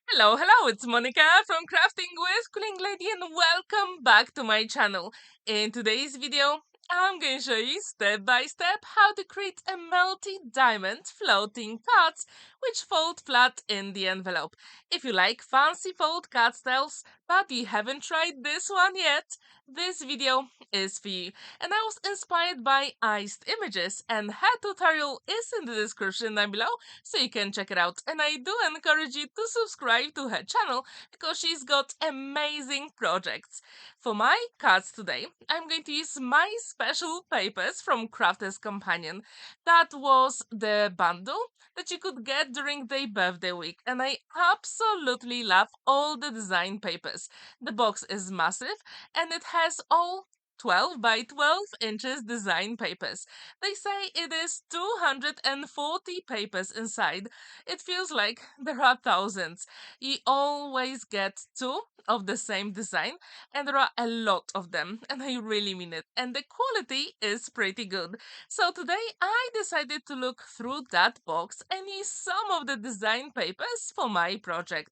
Hello, it's Monica from Crafting with Quilling Lady and welcome back to my channel. In today's video, I'm going to show you step by step how to create a multi-diamond floating cards which fold flat in the envelope. If you like fancy fold card styles but you haven't tried this one yet, this video is for you. And I was inspired by Iced Images and her tutorial is in the description down below so you can check it out. And I do encourage you to subscribe to her channel because she's got amazing projects. For my cards today, I'm going to use my special papers from Crafter's Companion. That was the bundle that you could get during their birthday week, and I absolutely love all the design papers. The box is massive and it has all 12 by 12 inches design papers. They say it is 240 papers inside. It feels like there are thousands. You always get two of the same design, and there are a lot of them, and I really mean it. And the quality is pretty good. So today I decided to look through that box and use some of the design papers for my project.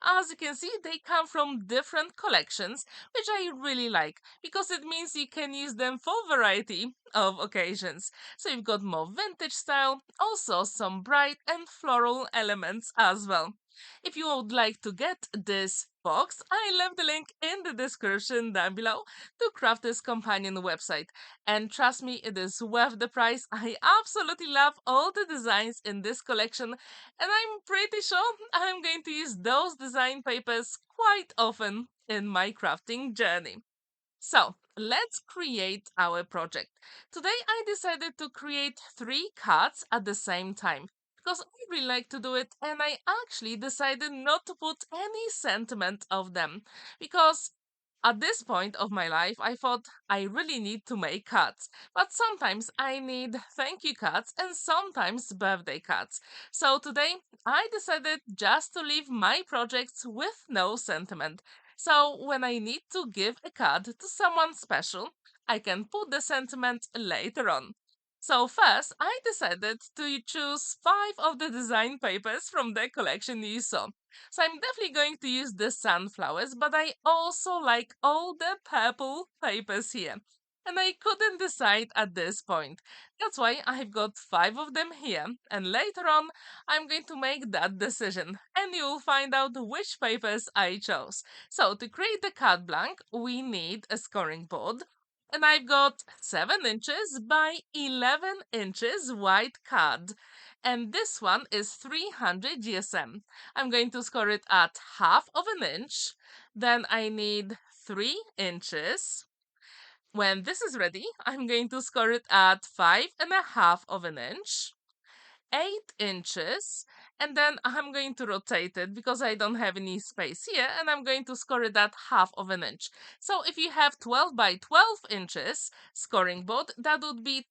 As you can see, they come from different collections, which I really like because it means you can use them for variety of occasions. So you've got more vintage style, also some bright and floral elements as well. If you would like to get this box, I left the link in the description down below to Crafter's Companion website. And trust me, it is worth the price. I absolutely love all the designs in this collection, and I'm pretty sure I'm going to use those design papers quite often in my crafting journey. So let's create our project. Today I decided to create three cards at the same time because I really like to do it, and I actually decided not to put any sentiment of them because at this point of my life I thought I really need to make cards, but sometimes I need thank you cards and sometimes birthday cards. So today I decided just to leave my projects with no sentiment. So when I need to give a card to someone special, I can put the sentiment later on. So first, I decided to choose five of the design papers from the collection you saw. So I'm definitely going to use the sunflowers, but I also like all the purple papers here. And I couldn't decide at this point. That's why I've got five of them here. And later on, I'm going to make that decision. And you'll find out which papers I chose. So to create the card blank, we need a scoring board. And I've got 7 inches by 11 inches white card. And this one is 300 GSM. I'm going to score it at half of an inch. Then I need 3 inches. When this is ready, I'm going to score it at 5.5 of an inch. 8 inches, and then I'm going to rotate it because I don't have any space here, and I'm going to score it at half of an inch. So if you have 12 by 12 inches scoring board, that would be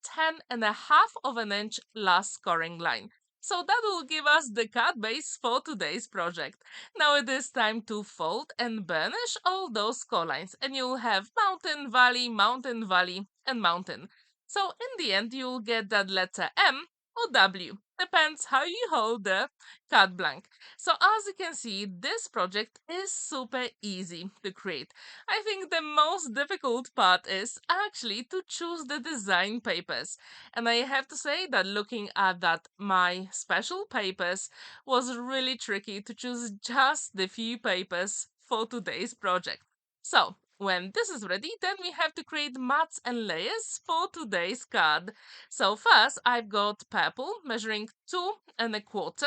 10.5 of an inch last scoring line. So that will give us the card base for today's project. Now it is time to fold and burnish all those score lines, and you'll have mountain, valley, and mountain. So in the end, you'll get that letter M or W. Depends how you hold the card blank. So as you can see, this project is super easy to create. I think the most difficult part is actually to choose the design papers. And I have to say that looking at that my special papers was really tricky to choose just the few papers for today's project. So when this is ready, then we have to create mats and layers for today's card. So first, I've got purple measuring 2.25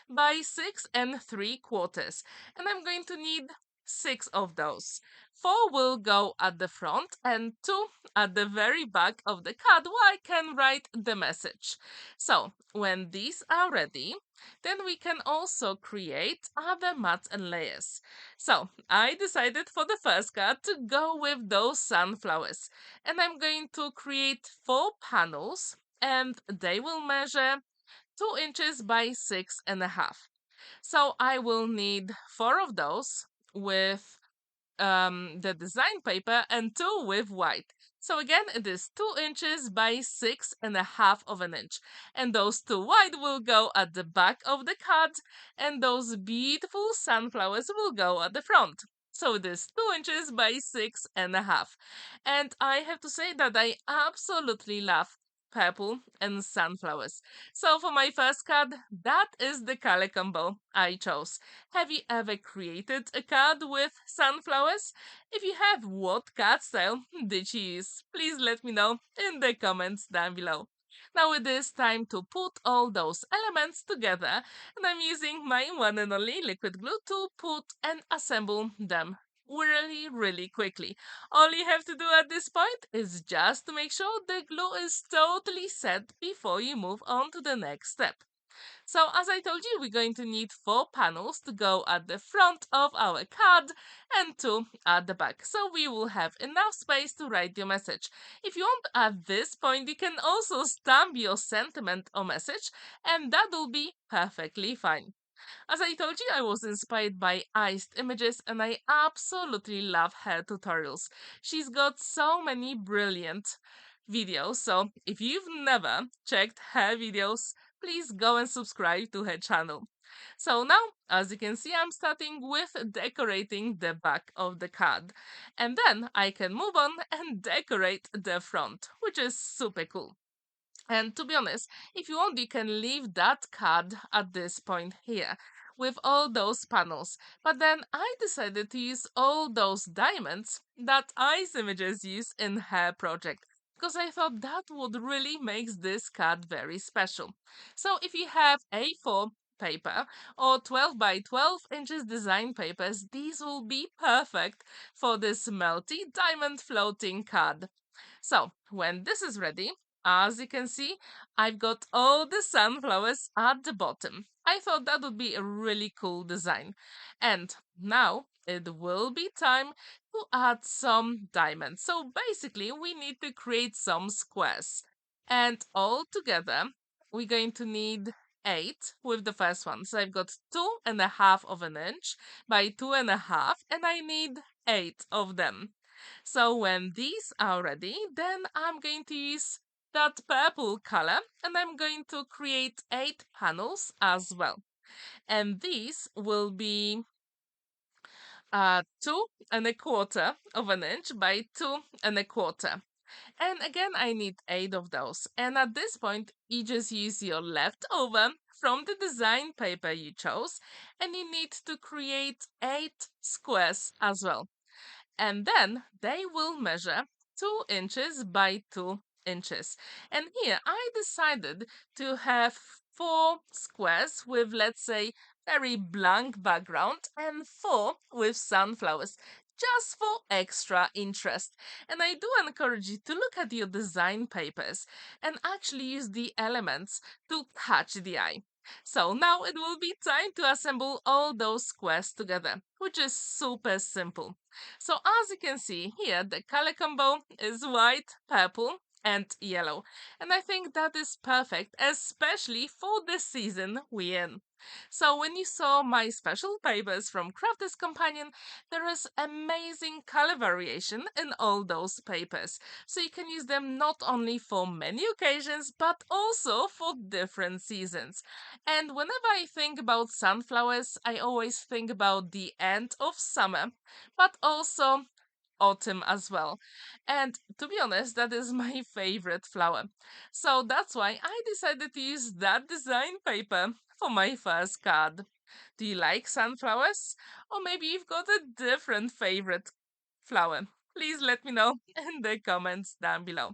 by 6.75, and I'm going to need 6 of those. 4 will go at the front and 2 at the very back of the card where I can write the message. So when these are ready, then we can also create other mats and layers. So I decided for the first card to go with those sunflowers, and I'm going to create 4 panels, and they will measure 2 inches by 6.5. So I will need 4 of those with the design paper and 2 with white. So again, it is 2 inches by 6.5 of an inch. And those two wide will go at the back of the card, and those beautiful sunflowers will go at the front. So it is 2 inches by 6.5. And I have to say that I absolutely love purple and sunflowers. So for my first card, that is the color combo I chose. Have you ever created a card with sunflowers? If you have, what card style did you use? Please let me know in the comments down below. Now it is time to put all those elements together, and I'm using my one and only liquid glue to put and assemble them really quickly. All you have to do at this point is just to make sure the glue is totally set before you move on to the next step. So as I told you, we're going to need 4 panels to go at the front of our card and 2 at the back. So we will have enough space to write your message. If you want at this point, you can also stamp your sentiment or message, and that will be perfectly fine. As I told you, I was inspired by Iced Images and I absolutely love her tutorials. She's got so many brilliant videos, so if you've never checked her videos, please go and subscribe to her channel. So now, as you can see, I'm starting with decorating the back of the card. And then I can move on and decorate the front, which is super cool. And to be honest, if you want, you can leave that card at this point here with all those panels. But then I decided to use all those diamonds that Ice Images use in her project, because I thought that would really makes this card very special. So if you have A4 paper or 12 by 12 inches design papers, these will be perfect for this melty diamond floating card. So when this is ready, as you can see, I've got all the sunflowers at the bottom. I thought that would be a really cool design. And now it will be time to add some diamonds. So basically, we need to create some squares. And all together, we're going to need 8 with the first one. So I've got 2.5 of an inch by 2.5, and I need 8 of them. So when these are ready, then I'm going to use that purple color and I'm going to create 8 panels as well. And these will be 2.25 of an inch by 2.25. And again, I need 8 of those. And at this point, you just use your leftover from the design paper you chose, and you need to create 8 squares as well. And then they will measure 2 inches by 2 inches. And here I decided to have 4 squares with, let's say, very blank background and 4 with sunflowers, just for extra interest. And I do encourage you to look at your design papers and actually use the elements to catch the eye. So now it will be time to assemble all those squares together, which is super simple. So as you can see here, the color combo is white, purple, and yellow. And I think that is perfect, especially for the season we're in. So when you saw my special papers from Crafters Companion, there is amazing color variation in all those papers. So you can use them not only for many occasions, but also for different seasons. And whenever I think about sunflowers, I always think about the end of summer, but also autumn as well. And to be honest, that is my favorite flower. So that's why I decided to use that design paper for my first card. Do you like sunflowers? Or maybe you've got a different favorite flower? Please let me know in the comments down below.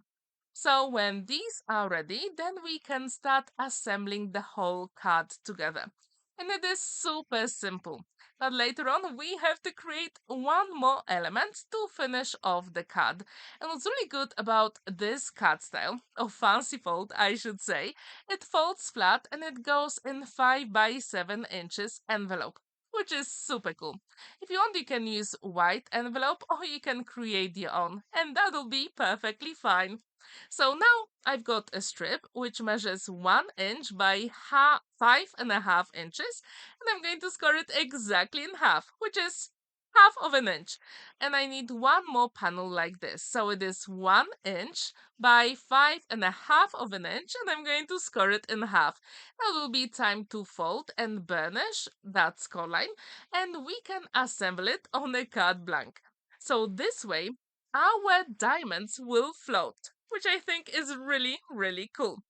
So when these are ready, then we can start assembling the whole card together. And it is super simple. But later on, we have to create one more element to finish off the card. And what's really good about this card style, or fancy fold, I should say, it folds flat and it goes in 5 by 7 inches envelope, which is super cool. If you want, you can use white envelope or you can create your own, and that'll be perfectly fine. So now I've got a strip which measures 1 inch by 5.5 inches, and I'm going to score it exactly in half, which is 1/2 inch, and I need one more panel like this. So it is 1 inch by 5.5 inch, and I'm going to score it in half. That will be time to fold and burnish that score line, and we can assemble it on a card blank. So this way our diamonds will float, which I think is really, really cool.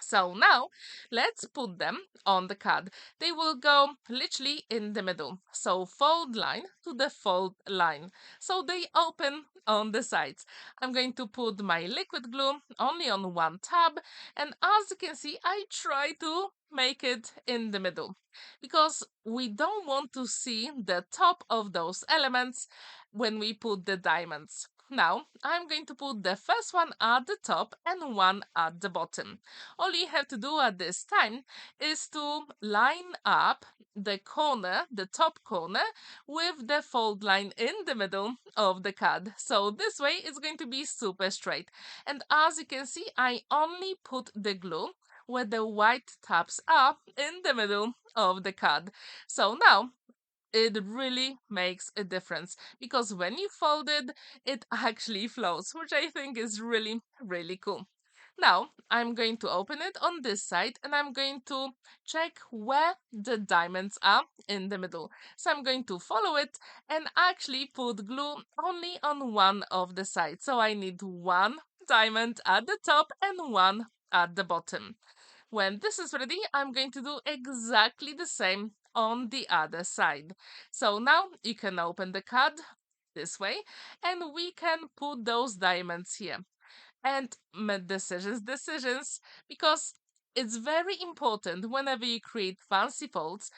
So now let's put them on the card. They will go literally in the middle. So fold line to the fold line. So they open on the sides. I'm going to put my liquid glue only on one tab. And as you can see, I try to make it in the middle because we don't want to see the top of those elements when we put the diamonds. Now I'm going to put the first one at the top and one at the bottom. All you have to do at this time is to line up the corner, the top corner, with the fold line in the middle of the card. So this way it's going to be super straight. And as you can see, I only put the glue where the white tabs are in the middle of the card. So now it really makes a difference because when you fold it, it actually flows, which I think is really, really cool. Now I'm going to open it on this side and I'm going to check where the diamonds are in the middle. So I'm going to follow it and actually put glue only on one of the sides. So I need one diamond at the top and one at the bottom. When this is ready, I'm going to do exactly the same on the other side. So now you can open the card this way and we can put those diamonds here and make decisions, because it's very important whenever you create fancy folds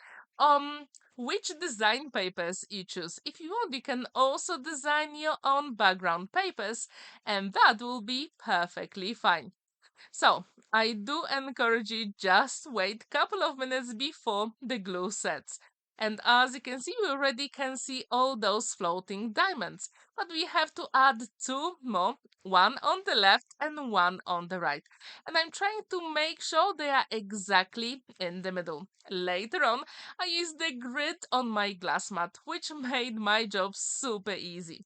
which design papers you choose. If you want, you can also design your own background papers, and that will be perfectly fine. So I do encourage you just wait a couple of minutes before the glue sets. And as you can see, we already can see all those floating diamonds. But we have to add two more, one on the left and one on the right. And I'm trying to make sure they are exactly in the middle. Later on, I used the grid on my glass mat, which made my job super easy.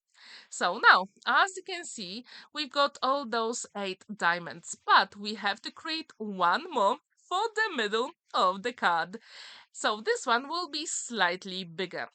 So now, as you can see, we've got all those 8 diamonds, but we have to create one more for the middle of the card. So this one will be slightly bigger.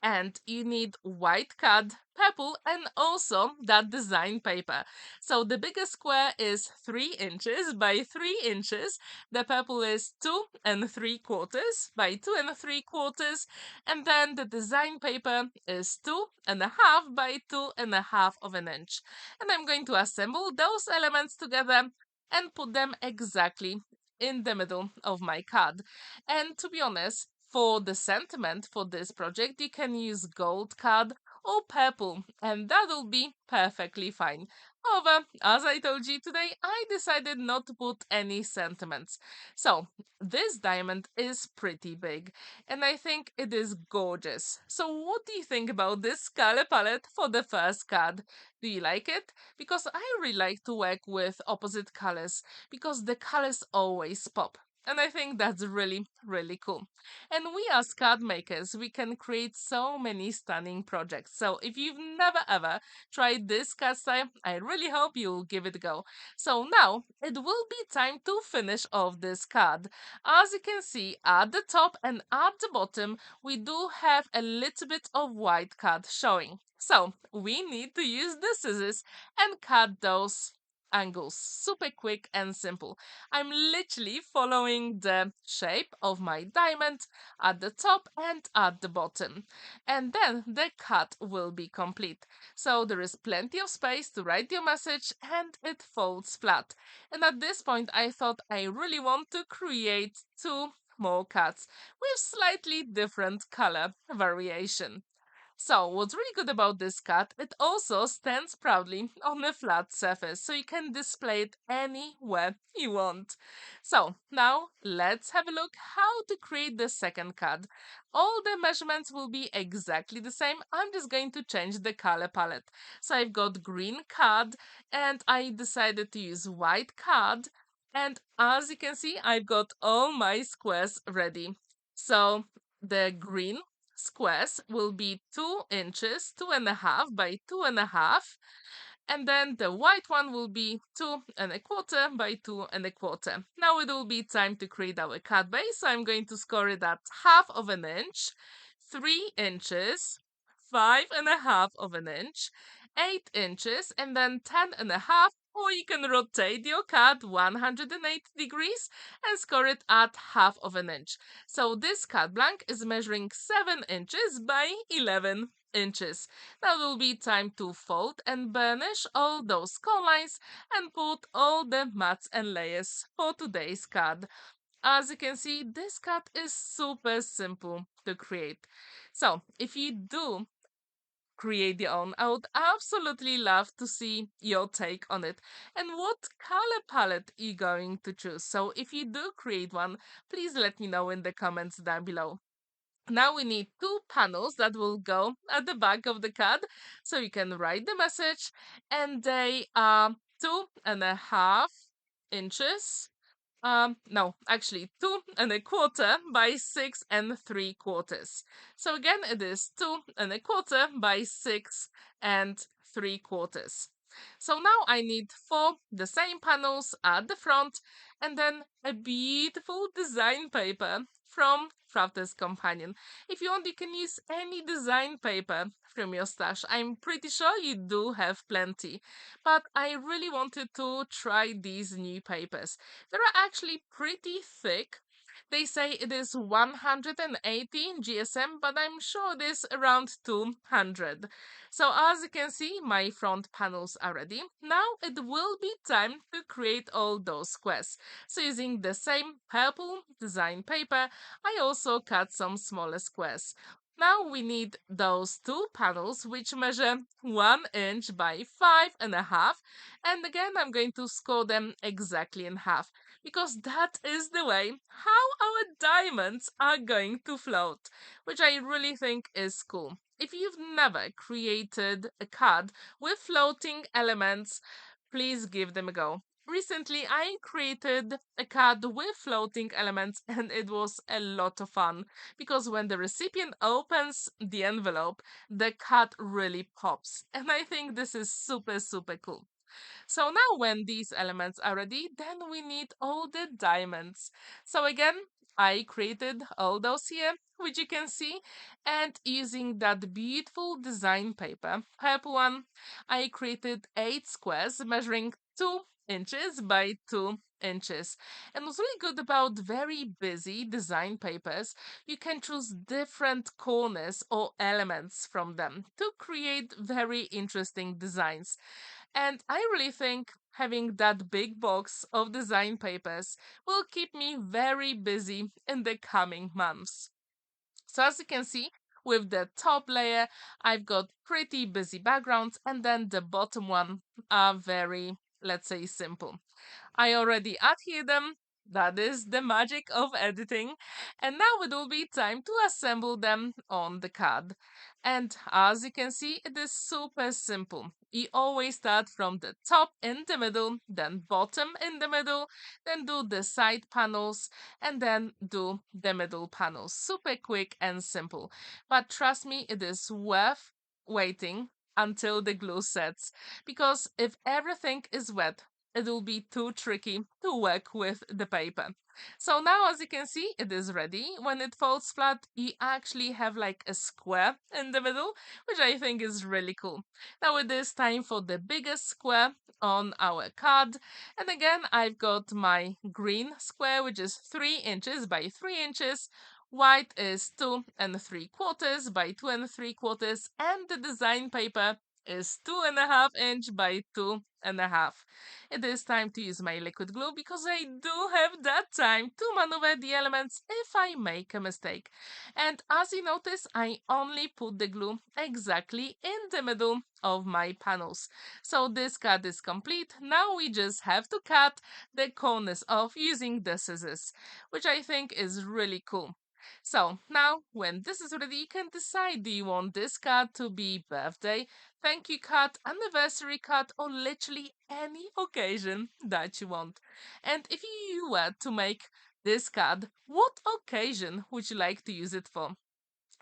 And you need white card, purple, and also that design paper. So the biggest square is 3 inches by 3 inches. The purple is 2 3/4 by 2 3/4. And then the design paper is 2.5 by 2.5 inches. And I'm going to assemble those elements together and put them exactly in the middle of my card. And to be honest, for the sentiment for this project, you can use gold card or purple, and that'll be perfectly fine. However, as I told you today, I decided not to put any sentiments. So, this diamond is pretty big, and I think it is gorgeous. So, what do you think about this color palette for the first card? Do you like it? Because I really like to work with opposite colors, because the colors always pop. And I think that's really, really cool. And we as card makers, we can create so many stunning projects. So if you've never ever tried this card style, I really hope you'll give it a go. So now it will be time to finish off this card. As you can see at the top and at the bottom, we do have a little bit of white card showing. So we need to use the scissors and cut those angles. Super quick and simple. I'm literally following the shape of my diamond at the top and at the bottom. And then the cut will be complete. So there is plenty of space to write your message and it folds flat. And at this point, I thought I really want to create two more cuts with slightly different color variation. So, what's really good about this cut, it also stands proudly on a flat surface, so you can display it anywhere you want. So, now let's have a look how to create the second cut. All the measurements will be exactly the same. I'm just going to change the color palette. So, I've got green card and I decided to use white card. And as you can see, I've got all my squares ready. So, the green squares will be 2 inches, 2.5 by 2.5. And then the white one will be 2.25 by 2.25. Now it will be time to create our card base. So I'm going to score it at 1/2 of an inch, 3 inches, 5.5 of an inch, 8 inches, and then 10.5. Or you can rotate your card 180 degrees and score it at 1/2 of an inch. So this card blank is measuring 7 inches by 11 inches. Now it will be time to fold and burnish all those cone lines and put all the mats and layers for today's card. As you can see, this card is super simple to create. So if you do create your own, I would absolutely love to see your take on it and what color palette you're going to choose. So if you do create one, please let me know in the comments down below. Now we need 2 panels that will go at the back of the card so you can write the message, and they are 2.5 inches. No, actually 2.25 by 6.75. So again, it is 2.25 by 6.75. So now I need 4 the same panels at the front, and then a beautiful design paper from Crafter's Companion. If you want, you can use any design paper from your stash. I'm pretty sure you do have plenty, but I really wanted to try these new papers. They're actually pretty thick. They say it is 180 GSM, but I'm sure it is around 200. So as you can see, my front panels are ready. Now it will be time to create all those squares. So using the same purple design paper, I also cut some smaller squares. Now we need those 2 panels which measure 1 inch by 5.5, and again I'm going to score them exactly in half because that is the way how our diamonds are going to float, which I really think is cool. If you've never created a card with floating elements, please give them a go. Recently, I created a card with floating elements and it was a lot of fun because when the recipient opens the envelope, the card really pops. And I think this is super, super cool. So now when these elements are ready, then we need all the diamonds. So again, I created all those here, which you can see, and using that beautiful design paper, purple one, I created 8 squares measuring 2 inches by 2 inches. And what's really good about very busy design papers, you can choose different corners or elements from them to create very interesting designs. And I really think having that big box of design papers will keep me very busy in the coming months. So as you can see, with the top layer, I've got pretty busy backgrounds, and then the bottom one are very, let's say, simple. I already adhere them. That is the magic of editing. And now it will be time to assemble them on the card. And as you can see, it is super simple. You always start from the top in the middle, then bottom in the middle, then do the side panels, and then do the middle panels. Super quick and simple. But trust me, it is worth waiting until the glue sets, because if everything is wet, it will be too tricky to work with the paper. So now, as you can see, it is ready. When it folds flat, you actually have like a square in the middle, which I think is really cool. Now it is time for the biggest square on our card. And again, I've got my green square, which is 3 inches by 3 inches. White is 2.75 by 2.75, and the design paper is 2.5 inch by 2.5. It is time to use my liquid glue because I do have that time to maneuver the elements if I make a mistake. And as you notice, I only put the glue exactly in the middle of my panels. So this cut is complete. Now we just have to cut the corners off using the scissors, which I think is really cool. So now when this is ready, you can decide, do you want this card to be birthday, thank you card, anniversary card, or literally any occasion that you want. And if you were to make this card, what occasion would you like to use it for?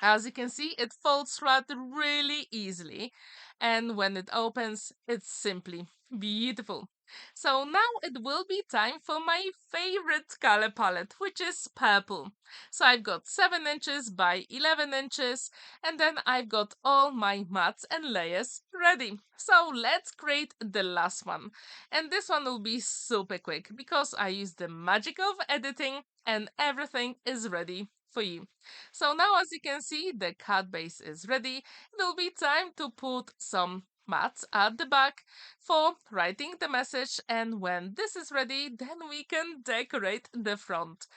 As you can see, it folds flat really easily, and when it opens, it's simply beautiful. So now it will be time for my favorite color palette, which is purple. So I've got 7 inches by 11 inches, and then I've got all my mats and layers ready. So let's create the last one. And this one will be super quick because I use the magic of editing and everything is ready for you. So now as you can see, the card base is ready. It will be time to put some mats at the back for writing the message, and when this is ready, then we can decorate the front.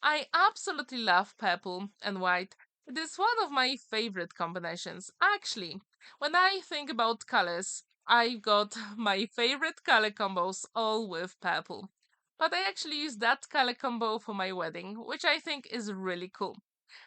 I absolutely love purple and white. It is one of my favorite combinations. Actually, when I think about colors, I got my favorite color combos all with purple. But I actually use that color combo for my wedding, which I think is really cool.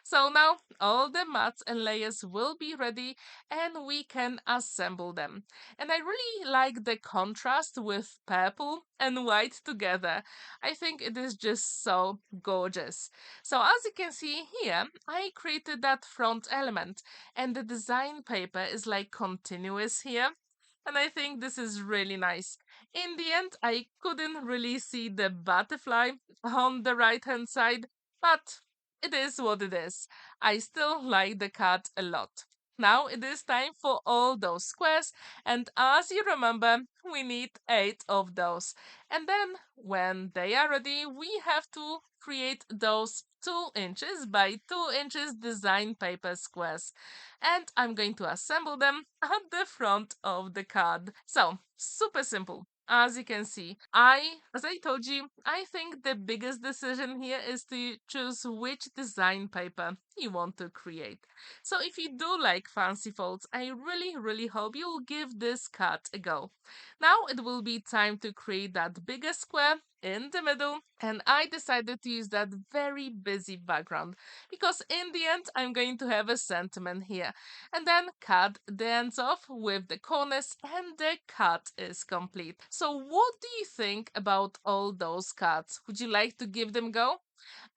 So now all the mats and layers will be ready and we can assemble them. And I really like the contrast with purple and white together. I think it is just so gorgeous. So as you can see here, I created that front element and the design paper is like continuous here. And I think this is really nice. In the end, I couldn't really see the butterfly on the right hand side, but it is what it is. I still like the cat a lot. Now it is time for all those squares, and as you remember, we need 8 of those. And then, when they are ready, we have to create those 2 inches by 2 inches design paper squares. And I'm going to assemble them at the front of the card. So, super simple. As you can see, as I told you, I think the biggest decision here is to choose which design paper you want to create. So if you do like fancy folds, I really hope you'll give this card a go. Now it will be time to create that bigger square in the middle, and I decided to use that very busy background because in the end I'm going to have a sentiment here, and then cut the ends off with the corners and the cut is complete. So what do you think about all those cuts? Would you like to give them a go?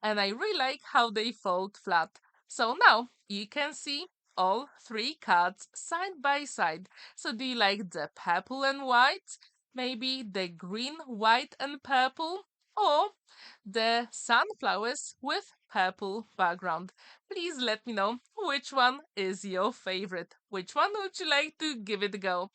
And I really like how they fold flat. So now you can see all 3 cards side by side. So do you like the purple and white? Maybe the green, white and purple? Or the sunflowers with purple background? Please let me know which one is your favorite. Which one would you like to give it a go?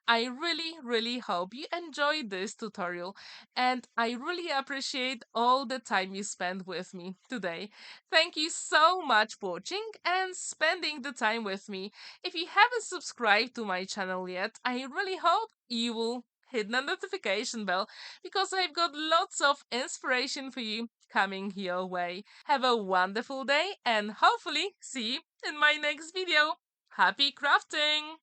I really hope you enjoyed this tutorial and I really appreciate all the time you spent with me today. Thank you so much for watching and spending the time with me. If you haven't subscribed to my channel yet, I really hope you will hit the notification bell because I've got lots of inspiration for you coming your way. Have a wonderful day and hopefully see you in my next video. Happy crafting!